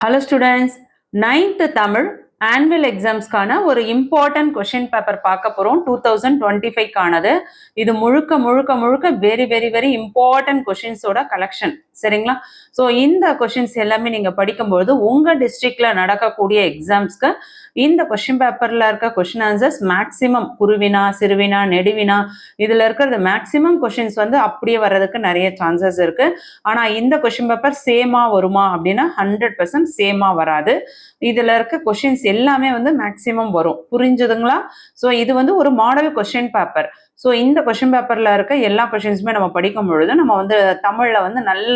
Hello students, 9th Tamil annual exams கான ஒரு important question paper பார்க்க போறோம் 2025 கானது. இது முழுக்க very important questions ஓட collection. சரிங்களா? So இந்த questions எல்லாமே நீங்க படிக்கும்போது உங்க districtல நடக்கக்கூடிய examsக்கு இந்த question paperல இருக்க question answers maximum குருவினா, சிறுவினா, நெடுவினா இதுல இருக்கிறது maximum questions வந்து அப்படியே வர்றதுக்கு நிறைய chances இருக்கு. ஆனா இந்த question paper சேமா வருமா அப்படின்னா 100% சேமா வராது. இதுல இருக்க questions எல்லாமே வந்து maximum வரும். புரிஞ்சுதுங்களா? ஸோ இது வந்து ஒரு மாடல் question paper. ஸோ இந்த கொஷின் பேப்பர்ல இருக்க எல்லா கொஷின்ஸுமே நம்ம படிக்கும் பொழுது நம்ம வந்து தமிழ்ல வந்து நல்ல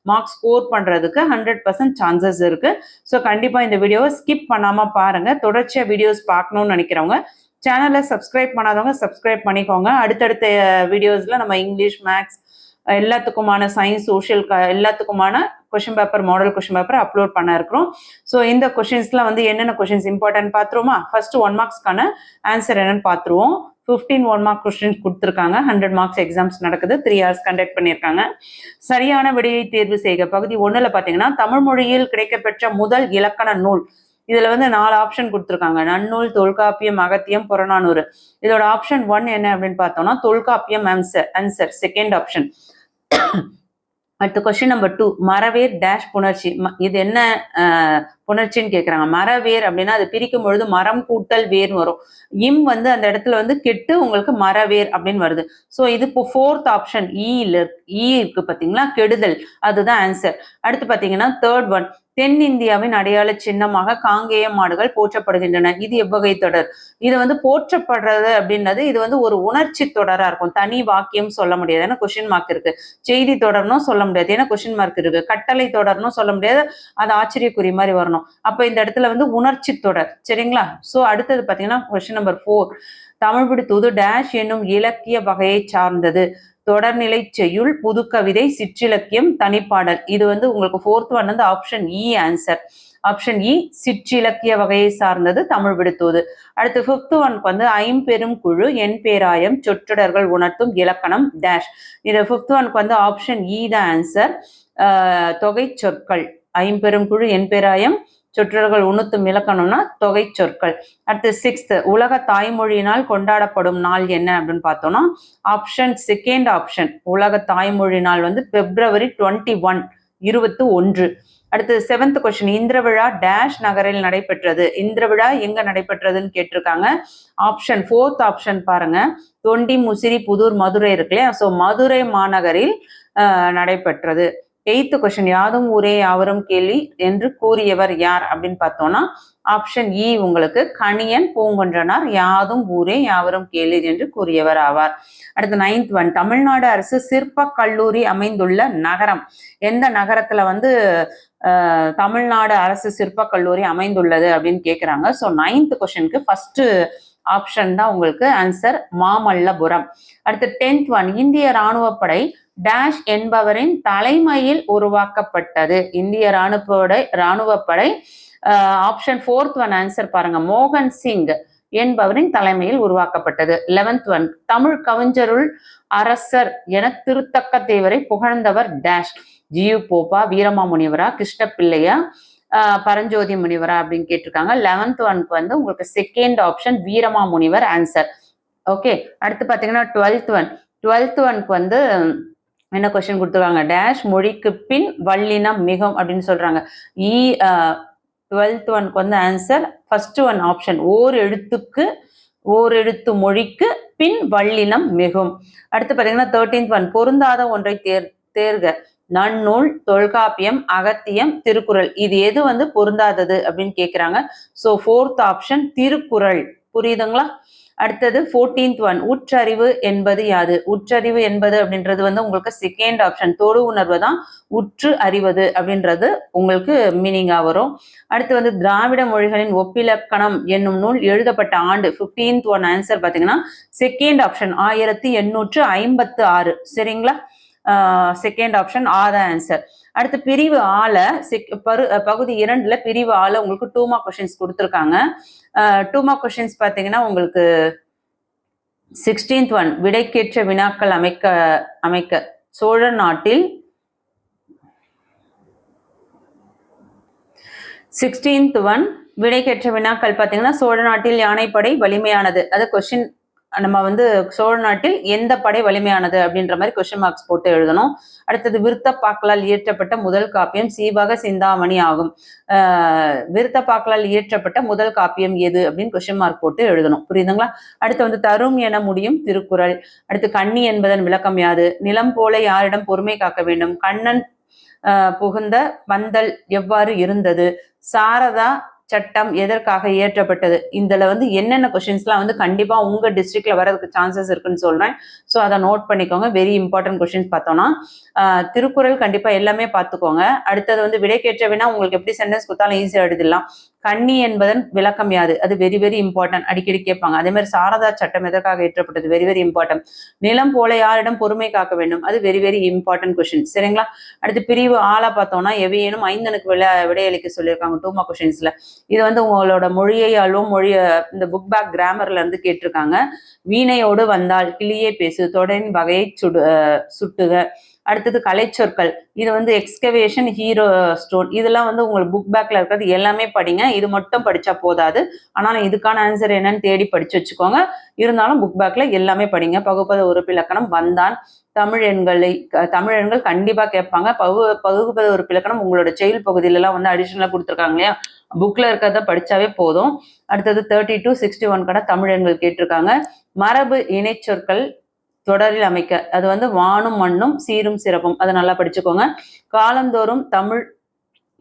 மார்க்ஸ் ஸ்கோர் பண்றதுக்கு 100% சான்சஸ் இருக்கு. ஸோ கண்டிப்பா இந்த வீடியோவை ஸ்கிப் பண்ணாம பாருங்க. தொடர்ச்சியா வீடியோஸ் பார்க்கணும்னு நினைக்கிறவங்க சேனலை சப்ஸ்கிரைப் பண்ணாதவங்க சப்ஸ்கிரைப் பண்ணிக்கோங்க. அடுத்தடுத்த வீடியோஸ்ல நம்ம இங்கிலீஷ், மேக்ஸ் எல்லாத்துக்குமான சயின்ஸ், சோஷியல் எல்லாத்துக்குமான question paper, model question paper upload பண்ண இருக்கிறோம். ஸோ இந்த கொஷின்ஸ்ல வந்து என்னென்ன கொஷின்ஸ் இம்பார்ட்டன்ட் பார்த்துருவோமா? ஃபர்ஸ்ட் 1 மார்க்ஸ்க்கான ஆன்சர் என்னன்னு பார்த்துருவோம். 15 1 மார்க் கொஸ்டின்ஸ் கொடுத்துருக்காங்க. 100 மார்க்ஸ் எக்ஸாம்ஸ் நடக்குது. 3 hours கண்டக்ட் பண்ணியிருக்காங்க. சரியான விடையை தேர்வு செய்க. பகுதி 1ல பார்த்தீங்கன்னா தமிழ் மொழியில் கிடைக்கப்பெற்ற முதல் இலக்கண நூல். இதுல வந்து 4 ஆப்ஷன் கொடுத்துருக்காங்க. நன்னூல், தொல்காப்பியம், அகத்தியம், புறநானூறு. இதோட ஆப்ஷன் 1 என்ன அப்படின்னு பார்த்தோம்னா தொல்காப்பியம் ஆன்சர் செகண்ட் ஆப்ஷன். அடுத்த கொஸ்டின் நம்பர் 2, மரவேர் டேஷ் புணர்ச்சி. இது என்ன புணர்ச்சின்னு கேட்குறாங்க. மரவேர் அப்படின்னா அது பிரிக்கும் பொழுது மரம் கூட்டல் வேர் வரும். இம் வந்து அந்த இடத்துல வந்து கெட்டு உங்களுக்கு மரவேர் அப்படின்னு வருது. ஸோ இது இப்போ 4th ஆப்ஷன் இ இருக்கு பார்த்தீங்களா, கெடுதல், அதுதான் ஆன்சர். அடுத்து பார்த்தீங்கன்னா 3rd ஒன், தென்னிந்தியாவின் அடையாள சின்னமாக காங்கேய மாடுகள் போற்றப்படுகின்றன. இது எவ்வகை தொடர்? இது வந்து போற்றப்படுறது அப்படின்றது இது வந்து ஒரு உணர்ச்சி தொடரா இருக்கும். தனி வாக்கியம் சொல்ல முடியாது, ஏன்னா கொஸ்டின் மார்க் இருக்கு. செய்தி தொடர்னும் சொல்ல முடியாது, ஏன்னா கொஸ்டின் மார்க் இருக்கு. கட்டளை தொடர்னும் சொல்ல முடியாது, அது ஆச்சரியக்குறி மாதிரி வரணும். அப்ப இந்த இடத்துல வந்து உணர்ச்சி தொடர். சரிங்களா? சோ அடுத்தது பாத்தீங்கன்னா கொஸ்டின் நம்பர் 4, தமிழ் விடுத்தூது டேஷ் என்னும் இலக்கிய வகையை சார்ந்தது. தொடர்நிலை செய்யுள், புதுக்கவிதை, சிற்றிலக்கியம், தனிப்பாடல். இது வந்து உங்களுக்கு 4th ஒன் வந்து ஆப்ஷன் இ ஆன்சர். ஆப்ஷன் இ சிற்றிலக்கிய வகையை சார்ந்தது தமிழ் விடுத்தூது. அடுத்து 5th ஒன்க்கு வந்து ஐம்பெரும் குழு, என் பேராயம், சொற்றொடர்கள் உணர்த்தும் இலக்கணம் டேஷ். இது 5th ஒன்க்கு வந்து ஆப்ஷன் இ தான் ஆன்சர். தொகை சொற்கள். ஐம்பெரும் குழு, என் பேராயம், சொற்றொடர்கள் உணர்த்தும் இலக்கணம்னா தொகை சொற்கள். அடுத்து 6th, உலக தாய்மொழியினால் கொண்டாடப்படும் நாள் என்ன அப்படின்னு பார்த்தோம்னா ஆப்ஷன் செகண்ட் ஆப்ஷன். உலக தாய்மொழி நாள் வந்து February 21, 21. அடுத்து 7th கொஸ்டின், இந்திர விழா டேஷ் நகரில் நடைபெற்றது. இந்திர விழா எங்க நடைபெற்றதுன்னு கேட்டிருக்காங்க. ஆப்ஷன் 4th ஆப்ஷன் பாருங்க, தொண்டி, முசிறி, புதூர், மதுரை இருக்கு இல்லையா, ஸோ மதுரை மாநகரில் நடைபெற்றது. 8th கொஸ்டின், யாதும் ஊரே யாவரும் கேள்வி என்று கூறியவர் யார் அப்படின்னு பார்த்தோம்னா ஆப்ஷன் இ உங்களுக்கு கணியன் பூங்கொன்றனார் யாதும் ஊரே யாவரும் கேள்வி என்று கூறியவர் ஆவார். அடுத்து 9th ஒன், தமிழ்நாடு அரசு சிற்ப கல்லூரி அமைந்துள்ள நகரம். எந்த நகரத்துல வந்து தமிழ்நாடு அரசு சிற்ப கல்லூரி அமைந்துள்ளது அப்படின்னு கேட்குறாங்க. ஸோ 9th கொஸ்டினுக்கு ஃபர்ஸ்ட் ஆப்ஷன் தான் உங்களுக்கு ஆன்சர், மாமல்லபுரம். அடுத்து 10th ஒன், இந்திய இராணுவப்படை டேஷ் என்பவரின் தலைமையில் உருவாக்கப்பட்டது. இந்திய இராணுவப்படை ஆப்ஷன் 4th ஒன் ஆன்சர் பாருங்க, மோகன் சிங் என்பவரின் தலைமையில் உருவாக்கப்பட்டது. 11th ஒன், தமிழ் கவிஞருள் அரசர் என திருத்தக்க தேவரை புகழ்ந்தவர் டேஷ். ஜியு போப்பா, வீரமாமுனிவரா, கிருஷ்ணப்பிள்ளையா, பரஞ்சோதி முனிவரா அப்படின்னு கேட்டிருக்காங்க. 11th ஒன்க்கு வந்து உங்களுக்கு second option Veeramamunivar answer. Okay. அடுத்து பார்த்தீங்கன்னா 12th ஒன்க்கு வந்து என்ன கொஸ்டின் கொடுத்துருக்காங்க, டேஷ் மொழிக்கு பின் வல்லினம் மிகும் அப்படின்னு சொல்றாங்க. 12th ஒன்க்கு வந்து ஆன்சர் ஃபர்ஸ்ட் ஒன் ஆப்ஷன், ஓர் எழுத்து மொழிக்கு பின் வல்லினம் மிகும். அடுத்து பார்த்தீங்கன்னா 13th ஒன், பொருந்தாத ஒன்றை தேர்க. நன்னூல், தொல்காப்பியம், அகத்தியம், திருக்குறள். இது எது வந்து பொருந்தாதது அப்படின்னு கேட்குறாங்க. So 4th option Thirukkural. புரியுதுங்களா? அடுத்தது 14th ஒன், உற்றறிவு என்பது யாது. உற்றறிவு என்பது அப்படின்றது வந்து உங்களுக்கு செகண்ட் ஆப்ஷன், தொடு உணர்வு தான் உற்று அறிவது அப்படின்றது உங்களுக்கு மீனிங்கா வரும். அடுத்து வந்து திராவிட மொழிகளின் ஒப்பிலக்கணம் என்னும் நூல் எழுதப்பட்ட ஆண்டு. 15th ஒன் ஆன்சர் பார்த்தீங்கன்னா செகண்ட் ஆப்ஷன் 1856. சரிங்களா? Second option our answer. அடுத்து பிரிவு ஆல பகுதி 2ல பிரிவு ஆல உங்களுக்கு 2 மார்க் கொஸ்டின்ஸ் கொடுத்துருக்காங்க. 2 மார்க் கொஸ்டின்ஸ் பார்த்தீங்கன்னா உங்களுக்கு 16th ஒன், விடைக்கேற்ற வினாக்கள் அமைக்க. சோழ நாட்டில் 16th ஒன் விடைக்கேற்ற வினாக்கள் பார்த்தீங்கன்னா, சோழ நாட்டில் யானைப்படை வலிமையானது. அது கொஸ்டின் நம்ம வந்து சோழ நாட்டில் எந்த படை வலிமையானது அப்படின்ற மாதிரி கொஸ்டின் மார்க்ஸ் போட்டு எழுதணும். அடுத்தது விருத்தப்பாக்களால் இயற்றப்பட்ட முதல் காப்பியம் சீவக சிந்தாமணி ஆகும். விருத்தப்பாக்களால் இயற்றப்பட்ட முதல் காப்பியம் எது அப்படின்னு கொஸ்டின் மார்க் போட்டு எழுதணும். புரியுதுங்களா? அடுத்து வந்து தரும் என முடியும் திருக்குறள். அடுத்து கண்ணி என்பதன் விளக்கம் யாது? நிலம் போல யாரிடம் பொறுமை காக்க வேண்டும்? கண்ணன் புகுந்த பந்தல் எவ்வாறு இருந்தது? சாரதா சட்டம் எதற்காக இயற்றப்பட்டது? இதுல வந்து என்னென்ன கொஸ்டின்ஸ்லாம் வந்து கண்டிப்பா உங்க டிஸ்ட்ரிக்ட்ல வரதுக்கு சான்சஸ் இருக்குன்னு சொல்றேன். ஸோ அதை நோட் பண்ணிக்கோங்க. வெரி இம்பார்ட்டன்ட் கொஸ்டின்ஸ் பார்த்தோம்னா திருக்குறள் கண்டிப்பா எல்லாமே பார்த்துக்கோங்க. அடுத்தது வந்து விடைக்கேற்ற வினா உங்களுக்கு எப்படி சென்டென்ஸ் கொடுத்தாலும் ஈஸியாக எழுதிடலாம். கண்ணி என்பதன் விளக்கம் யாது? அது வெரி வெரி இம்பார்ட்டன்ட், அடிக்கடி கேட்பாங்க. அதே மாதிரி சாரதா சட்டம் எதற்காக ஏற்றப்பட்டது? Very very important. நிலம் போல யாரிடம் பொறுமை காக்க வேண்டும்? அது வெரி வெரி இம்பார்ட்டன்ட் கொஸ்டின். சரிங்களா? அடுத்து பிரிவு ஆளா பார்த்தோம்னா எவையேனும் ஐந்தனுக்கு விடையளிக்க சொல்லியிருக்காங்க 2 மார்க் கொஸ்டின்ஸ்ல. இது வந்து உங்களோட மொழியை அழுவும் மொழிய இந்த புக் பேக் கிராமர்ல இருந்து கேட்டிருக்காங்க. வீணையோடு வந்தால் கிளியே பேசு, தொடரின் வகையை சுட்டுக. அடுத்தது கலைச்சொற்கள். இது வந்து எக்ஸ்கவேஷன், ஹீரோ ஸ்டோன், இதெல்லாம் வந்து உங்களுக்கு புக் பேக்ல இருக்கிறது எல்லாமே படிங்க. இது மட்டும் படிச்சா போதாது. ஆனால் இதுக்கான ஆன்சர் என்னன்னு தேடி படிச்சு வச்சுக்கோங்க. இருந்தாலும் புக் பேக்ல எல்லாமே படிங்க. பகுப்பத உறுப்பிலக்கணம், வந்தான், தமிழ் எண்கள் கண்டிப்பா கேட்பாங்க. பகுப்பத உறுப்பிலக்கணம் உங்களோட செயல் பகுதியில எல்லாம் வந்து அடிஷனலா கொடுத்துருக்காங்க இல்லையா? புக்ல இருக்கிறத படிச்சாவே போதும். அடுத்தது 32, 61 தமிழ் எண்கள் கேட்டிருக்காங்க. மரபு இணைச்சொற்கள் தொடரில் அமைக்க, அது வந்து வானும் மண்ணும் சீரும் சிறப்பும், அதை நல்லா படிச்சுக்கோங்க. காலந்தோறும் தமிழ்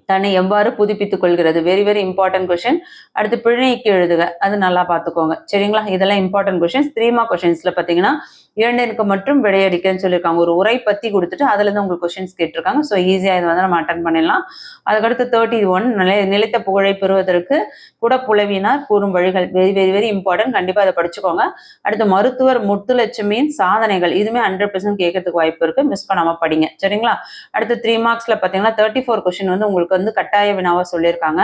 தன்னை எவ்வாறு புதுப்பித்துக் கொள்கிறது? Very very important question. அடுத்து பிழைக்கு எழுதுக, அது நல்லா பார்த்துக்கோங்க. சரிங்களா? இதெல்லாம் இம்பார்ட்டன்ட் கொஸ்டின்ஸ். 3 மார்க் கொஸ்டின்ஸ்ல பார்த்தீங்கன்னா இரண்டிற்கு மட்டும் விடையளிக்கன்னு சொல்லியிருக்காங்க. ஒரு உரை பத்தி கொடுத்துட்டு அதுல இருந்து உங்களுக்கு கொஸ்டின்ஸ் கேட்டிருக்காங்க. ஸோ ஈஸியா இது வந்து நம்ம அட்டன் பண்ணிடலாம். அதுக்கடுத்து 31 நிலைத்த புகழை பெறுவதற்கு குடப்புலவினார் கூறும் வழிகள். வெரி வெரி வெரி இம்பார்ட்டன்ட், கண்டிப்பா அதை படிச்சுக்கோங்க. அடுத்து மருத்துவர் முத்துலட்சுமியின் சாதனைகள், இதுவுமே 100% கேட்கறதுக்கு வாய்ப்பு இருக்கு. மிஸ் பண்ணாம படிங்க. சரிங்களா? அடுத்து 3 மார்க்ஸ்ல பார்த்தீங்கன்னா 34 கொஸ்டின் வந்து உங்களுக்கு வந்து கட்டாய வினாவா சொல்லியிருக்காங்க.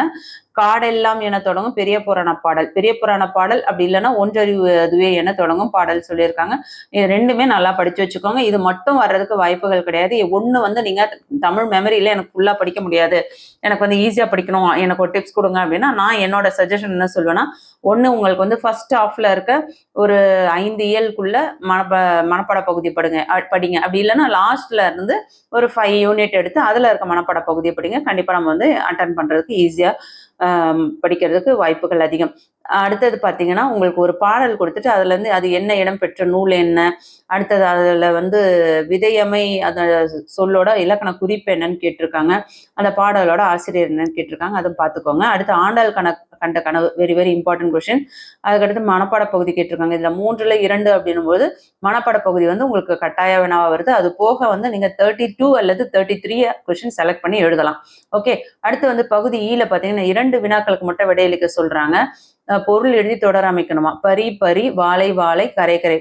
காடெல்லாம் என தொடங்கும் பெரிய புராண பாடல். பெரிய புராண பாடல் அப்படி இல்லைன்னா ஒன்றறிவு அதுவே என தொடங்கும் பாடல் சொல்லியிருக்காங்க. இது ரெண்டுமே நல்லா படிச்சு வச்சுக்கோங்க. இது மட்டும் வர்றதுக்கு வாய்ப்புகள் கிடையாது. ஒண்ணு வந்து நீங்க தமிழ் மெமரியில எனக்கு ஃபுல்லா படிக்க முடியாது, எனக்கு வந்து ஈஸியா படிக்கணும், எனக்கு ஒரு டிப்ஸ் கொடுங்க அப்படின்னா நான் என்னோட சஜஷன் என்ன சொல்வேன்னா, ஒண்ணு உங்களுக்கு வந்து ஃபர்ஸ்ட் ஹாஃப்ல இருக்க ஒரு 5 இயலுக்குள்ள மனப்பாட பகுதி படிங்க. அப்படி இல்லைன்னா லாஸ்ட்ல இருந்து ஒரு 5 யூனிட் எடுத்து அதுல இருக்க மனப்பாட பகுதியை படிங்க. கண்டிப்பா நம்ம வந்து அட்டன் பண்றதுக்கு ஈஸியா படிக்கிறதுக்கு வாய்ப்புகள் அதிகம். அடுத்தது பார்த்தீங்கன்னா உங்களுக்கு ஒரு பாடல் கொடுத்துட்டு அதுல இருந்து அது என்ன இடம் பெற்ற நூல் என்ன, அடுத்தது அதுல வந்து விதையமை அந்த சொல்லோட இலக்கண குறிப்பு என்னன்னு கேட்டிருக்காங்க. அந்த பாடலோட ஆசிரியர் என்னன்னு கேட்டிருக்காங்க. அதை பார்த்துக்கோங்க. அடுத்து ஆண்டாள் கண்ட கனவு, வெரி வெரி இம்பார்ட்டன்ட் கொஸ்டின். அதுக்கடுத்து மனப்பாட பகுதி கேட்டிருக்காங்க. இதுல 3ல் 2 அப்படின்னும் போது மனப்பாட பகுதி வந்து உங்களுக்கு கட்டாய வினாவா வருது. அது போக வந்து நீங்க 32 அல்லது 33 கொஸ்டின் செலக்ட் பண்ணி எழுதலாம். ஓகே. அடுத்து வந்து பகுதி ஈல பார்த்தீங்கன்னா 2 வினாக்களுக்கு மட்டும் விடையளிக்க சொல்றாங்க. பொருள் எழுதி தொடர் அமைக்கணுமா. பரி பரி, வாழை வாழை, கரை கரை.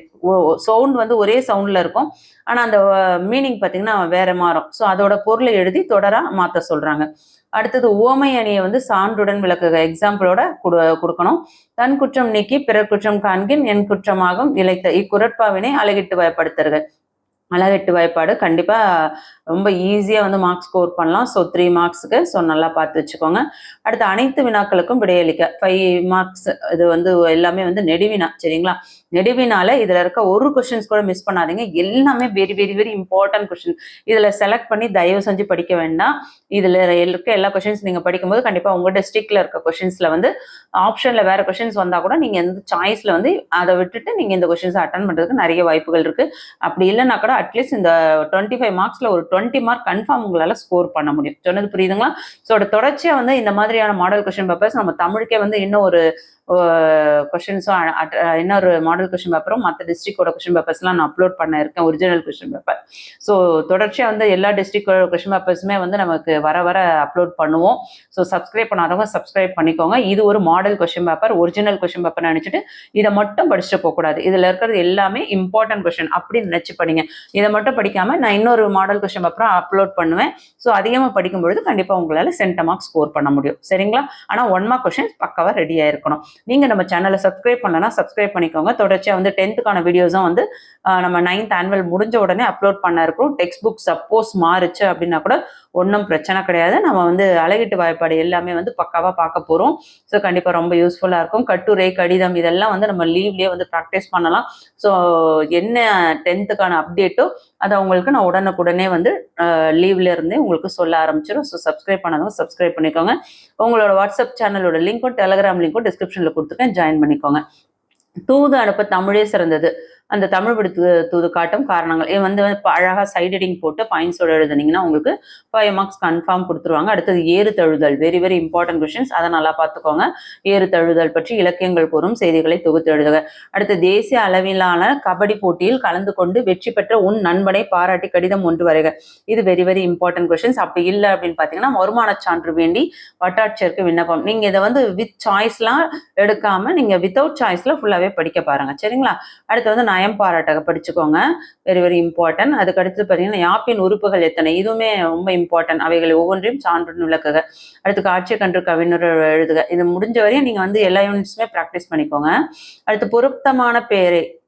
சவுண்ட் வந்து ஒரே சவுண்ட்ல இருக்கும், ஆனா அந்த மீனிங் பார்த்தீங்கன்னா வேற மாறும். ஸோ அதோட பொருளை எழுதி தொடரா மாற்ற சொல்றாங்க. அடுத்தது உவமை அணியை வந்து சான்றுடன் விளக்குக, எக்ஸாம்பிளோட கொடுக்கணும். தன் குற்றம் நீக்கி பிறர் குற்றம் காண்கின் என் குற்றமாகும் இழைத்த இக்குறட்பாவினை அழகிட்டு வயப்படுத்துறது. அழகெட்டு வாய்ப்பாடு கண்டிப்பா ரொம்ப ஈஸியா வந்து மார்க்ஸ் ஸ்கோர் பண்ணலாம். ஸோ 3 மார்க்ஸுக்கு. ஸோ நல்லா பார்த்து வச்சுக்கோங்க. அடுத்து அனைத்து வினாக்களுக்கும் விடையளிக்க 5 மார்க்ஸ். இது வந்து எல்லாமே வந்து நெடுவினா. சரிங்களா? நெடுவினால இதுல இருக்க ஒரு கொஸ்டின்ஸ் கூட மிஸ் பண்ணாதீங்க. எல்லாமே very very very important question. இதுல செலக்ட் பண்ணி தயவு செஞ்சு படிக்க வேண்டாம். இதுல இருக்க எல்லா கொஸ்டின்ஸ் நீங்க படிக்கும்போது கண்டிப்பா உங்க டிஸ்ட்ரிக்ட்ல இருக்க கொஸ்டின்ஸ்ல வந்து ஆப்ஷன்ல வேற கொஸ்டின்ஸ் வந்தா கூட நீங்க எந்த சாய்ஸ்ல வந்து அதை விட்டுட்டு நீங்க இந்த கொஸ்டின்ஸ் அட்டன் பண்றதுக்கு நிறைய வாய்ப்புகள் இருக்கு. அப்படி இல்லைன்னா கூட அட்லீஸ்ட் இந்த 25 மார்க்ஸ்ல ஒரு 20 மார்க் கன்ஃபார்ம் உங்களால ஸ்கோர் பண்ண முடியும். சொன்னது புரியுதுங்களா? ஸோ தொடர்ச்சியா வந்து இந்த மாதிரியான மாடல் கொஸ்டின் பேப்பர்ஸ் நம்ம தமிழுக்கே வந்து இன்னும் ஒரு கொஸ்டின்ஸும் இன்னொரு மாடல் கொஸ்டின் பேப்பரும் மற்ற டிஸ்ட்ரிக்டோட கொஸ்டின் பேப்பர்ஸ்லாம் நான் அப்லோட் பண்ண இருக்கேன், ஒரிஜினல் கொஸ்டின் பேப்பர். ஸோ தொடர்ச்சியாக வந்து எல்லா டிஸ்ட்ரிக்டோட கொஸ்டின் பேப்பர்ஸுமே வந்து நமக்கு வர அப்லோட் பண்ணுவோம். ஸோ சப்ஸ்கிரைப் பண்ணாதவங்க சப்ஸ்கிரைப் பண்ணிக்கோங்க. இது ஒரு model question paper, original question paper நினைச்சிட்டு இதை மட்டும் படிச்சுட்டு போகக்கூடாது. இதுல இருக்கிறது எல்லாமே இம்பார்ட்டன்ட் கொஸ்டின் அப்படின்னு நினைச்சு படிங்க. இதை மட்டும் படிக்காம நான் இன்னொரு மாடல் கொஸ்டின் பேப்பரும் அப்லோட் பண்ணுவேன். ஸோ அதிகமாக படிக்கும்பொழுது கண்டிப்பா உங்களால சென்ட மார்க் ஸ்கோர் பண்ண முடியும். சரிங்களா? ஆனா 1 மார்க் கொஸ்டின் பக்காவா ரெடியா இருக்கணும். நீங்க நம்ம சேனலை சப்ஸ்கிரைப் பண்ணலன்னா சப்ஸ்கிரைப் பண்ணிக்கோங்க. தொடர்ச்சியா வந்து 10th வீடியோஸும் வந்து நம்ம 9th ஆனுவல் முடிஞ்ச உடனே அப்லோட் பண்ண இருக்கிறோம். டெக்ஸ்ட் புக் சப்போஸ் மாறுச்சு அப்படின்னா கூட ஒன்றும் பிரச்சனை கிடையாது. நம்ம வந்து அழகிட்டு வாய்ப்பாடு எல்லாமே வந்து பக்காவா பார்க்க போறோம். ஸோ கண்டிப்பா ரொம்ப யூஸ்ஃபுல்லா இருக்கும். கட்டுரை, கடிதம் இதெல்லாம் வந்து நம்ம லீவ்லயே வந்து ப்ராக்டிஸ் பண்ணலாம். ஸோ என்ன 10th அப்டேட்டோ அதை உங்களுக்கு நான் உடனுக்குடனே வந்து லீவ்ல இருந்தே உங்களுக்கு சொல்ல ஆரம்பிச்சிடும். ஸோ சப்ஸ்கிரைப் பண்ணாதவங்க சப்ஸ்கிரைப் பண்ணிக்கோங்க. உங்களோட வாட்ஸ்அப் சேனலோட லிங்க்கும் டெலகிராம் லிங்க்கும் டிஸ்கிரிப்ஷன்ல கொடுத்துருக்கேன், ஜாயின் பண்ணிக்கோங்க. தூது அனுப்ப தமிழே சிறந்தது. அந்த தமிழ் விடு தூது காட்டும் காரணங்கள் இது வந்து அழகா சைட் ஹெட்டிங் போட்டு பாயிண்ட்ஸோட எழுதுனீங்கன்னா உங்களுக்கு 5 மார்க்ஸ் கன்ஃபார்ம் கொடுத்துருவாங்க. அடுத்தது ஏறு தழுதல், வெரி வெரி இம்பார்ட்டன்ட் கொஸ்டின்ஸ், அதை நல்லா பார்த்துக்கோங்க. ஏறு தழுதல் பற்றி இலக்கியங்கள் கூறும் செய்திகளை தொகுத்து எழுதுக. அடுத்து தேசிய அளவிலான கபடி போட்டியில் கலந்து கொண்டு வெற்றி பெற்ற உன் நண்பனை பாராட்டி கடிதம் ஒன்று வரைக. இது வெரி வெரி இம்பார்ட்டன்ட் கொஸ்டின்ஸ். அப்படி இல்லை அப்படின்னு பார்த்தீங்கன்னா வருமான சான்று வேண்டி வட்டாட்சியருக்கு விண்ணப்பம். நீங்க இதை வந்து வித் சாய்ஸ்லாம் எடுக்காம நீங்க வித்தவுட் சாய்ஸ்ல ஃபுல்லாவே படிக்க பாருங்க, சரிங்களா? அடுத்து வந்து நயம் பாராட்டக படிச்சுக்கோங்க, வெரி வெரி இம்பார்ட்டன்ட். அதுக்கு அடுத்து பார்த்தீங்கன்னா யாப்பின் உறுப்புகள் எத்தனை, இதுவுமே ரொம்ப இம்பார்ட்டன்ட். அவைகளை ஒவ்வொன்றையும் சான்றுடன் விளக்குக. அடுத்து காட்சி கன்று கவிஞர் எழுதுக. இது முடிஞ்ச வரையும் நீங்க வந்து எல்லா யூனிட்ஸுமே ப்ராக்டிஸ் பண்ணிக்கோங்க. அடுத்து பொருத்தமான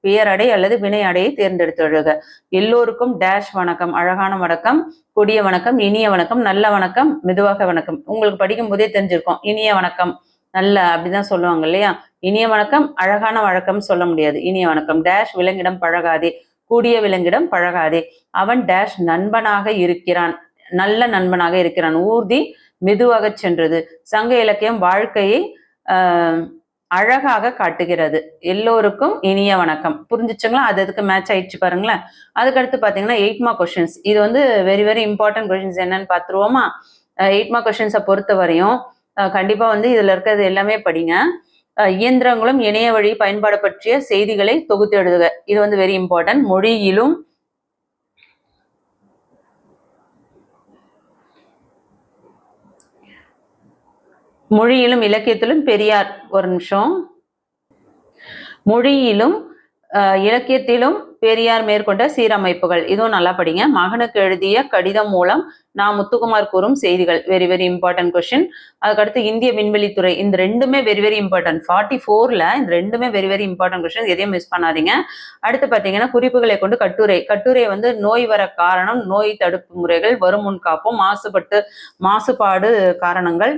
பெயரடை அல்லது வினை அடையை தேர்ந்தெடுத்து எழுதுக. எல்லோருக்கும் டேஷ் வணக்கம், அழகான வணக்கம், கொடிய வணக்கம், இனிய வணக்கம், நல்ல வணக்கம், மெதுவாக வணக்கம். உங்களுக்கு படிக்கும் போதே தெரிஞ்சிருக்கும் இனிய வணக்கம் நல்ல அப்படிதான் சொல்லுவாங்க இல்லையா? இனிய வணக்கம் அழகான வழக்கம் சொல்ல முடியாது. இனிய வணக்கம் டேஷ் விலங்கிடம் பழகாதே, கூடிய விலங்கிடம் பழகாதே, அவன் டேஷ் நண்பனாக இருக்கிறான், நல்ல நண்பனாக இருக்கிறான், ஊர்தி மெதுவாக சென்றது. சங்க இலக்கியம் வாழ்க்கையை அழகாக காட்டுகிறது. எல்லோருக்கும் இனிய வணக்கம். புரிஞ்சிச்சுங்களா? அது அதுக்கு மேட்ச் ஆயிடுச்சு பாருங்களேன். அதுக்கடுத்து பார்த்தீங்கன்னா 8 மார்க் கொஸ்டின்ஸ். இது வந்து வெரி வெரி இம்பார்ட்டன்ட் கொஸ்டின்ஸ். என்னன்னு பார்த்துருவோமா? 8 மார்க் கொஸ்டின்ஸை பொறுத்த வரையும் கண்டிப்பா வந்து இதுல இருக்கிறது எல்லாமே படிங்க. இயந்திரங்களும் இணைய வழி பயன்பாடு பற்றிய செய்திகளை தொகுத்து எழுதுக. இது வந்து வெரி இம்பார்ட்டன்ட். மொழியிலும் இலக்கியத்திலும் பெரியார், ஒரு நிமிஷம், மொழியிலும் இலக்கியத்திலும் பெரியார் மேற்கொண்ட சீரமைப்புகள், இதுவும் நல்லா படிங்க. மகனுக்கு எழுதிய கடிதம் மூலம் நான் முத்துக்குமார் கூறும் செய்திகள், வெரி வெரி இம்பார்ட்டன்ட் கொஸ்டின். அதுக்கடுத்து இந்திய விண்வெளித்துறை, இந்த ரெண்டுமே வெரி வெரி இம்பார்ட்டன்ட். 44ல இந்த ரெண்டுமே வெரி வெரி இம்பார்ட்டன்ட் கொஸ்டின், எதையும் மிஸ் பண்ணாதீங்க. அடுத்து பார்த்தீங்கன்னா குறிப்புகளை கொண்டு கட்டுரை வந்து நோய் வர காரணம், நோய் தடுப்பு முறைகள், வருமுன் காப்போம், மாசுபாடு காரணங்கள்,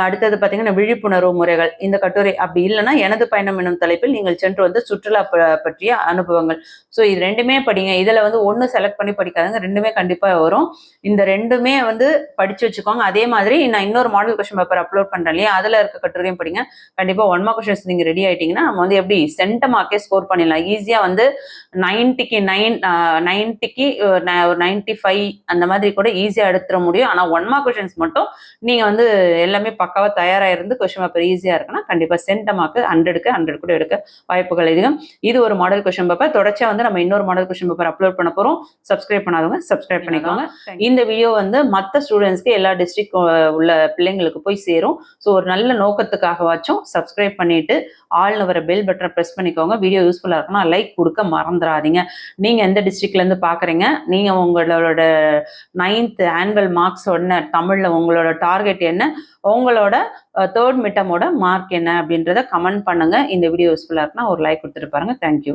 அடுத்தது பார்த்தீங்கன்னா விழிப்புணர்வு முறைகள். இந்த கட்டுரை அப்படி இல்லைன்னா எனது பயணம் என்னும் தலைப்பில் நீங்கள் சென்று வந்து சுற்றுலா பற்றிய அனுபவங்கள். ஸோ இது ரெண்டுமே படிங்க. இதில் வந்து ஒன்று செலக்ட் பண்ணி படிக்காதுங்க, ரெண்டுமே கண்டிப்பாக வரும். இந்த ரெண்டுமே வந்து படிச்சு வச்சுக்கோங்க. அதே மாதிரி நான் இன்னொரு மாடல் கொஸ்டின் பேப்பர் அப்லோட் பண்ணுறேன் இல்லையா, அதில் இருக்க கட்டுரையும் படிங்க. கண்டிப்பாக 1 மார்க் கொஸ்டின்ஸ் நீங்கள் ரெடி ஆகிட்டீங்கன்னா நம்ம வந்து எப்படி சென்ட மார்க்கே ஸ்கோர் பண்ணிடலாம் ஈஸியாக. வந்து 90க்கு 95 அந்த மாதிரி கூட ஈஸியாக எடுத்துட முடியும். ஆனால் 1 மார்க் கொஸ்டின்ஸ் மட்டும் நீங்கள் வந்து எல்லாமே பக்காவா தயாராக இருந்து கொஸ்டின் பேப்பர் ஈஸியா இருக்குன்னா கண்டிப்பா சென்டமாக்கு 100 கூட எடுக்க வாய்ப்புகள் அதிகம். இது ஒரு மாடல் கொஸ்டின் பேப்பர். தொடர்ச்சியா வந்து நம்ம இன்னொரு மாடல் கொஸ்டின் பேப்பர் அப்லோட் பண்ண போறோம். சப்ஸ்கிரைப் பண்ணாதவங்க சப்ஸ்கிரைப் பண்ணிக்கோங்க. இந்த வீடியோ வந்து மற்ற ஸ்டூடெண்ட்ஸ்க்கு எல்லா டிஸ்ட்ரிக்ட் உள்ள பிள்ளைங்களுக்கு போய் சேரும். ஸோ ஒரு நல்ல நோக்கத்துக்காகவாச்சும் சப்ஸ்கிரைப் பண்ணிட்டு ஆல்னு வர பெல் பட்டனை ப்ரெஸ் பண்ணிக்கோங்க. வீடியோ யூஸ்ஃபுல்லா இருக்குன்னா லைக் கொடுக்க மறந்துடாதீங்க. நீங்க எந்த டிஸ்ட்ரிக்ட்ல இருந்து பாக்குறீங்க, நீங்க உங்களோட 9th ஆனுவல் மார்க்ஸ் உடனே தமிழ்ல உங்களோட டார்கெட் என்ன, உங்களோட 3rd மிட்டமோட மார்க் என்ன அப்படின்றத கமெண்ட் பண்ணுங்க. இந்த வீடியோ யூஸ்ஃபுல்லா இருக்குன்னா ஒரு லைக் கொடுத்துட்டு பாருங்க. தேங்க்யூ.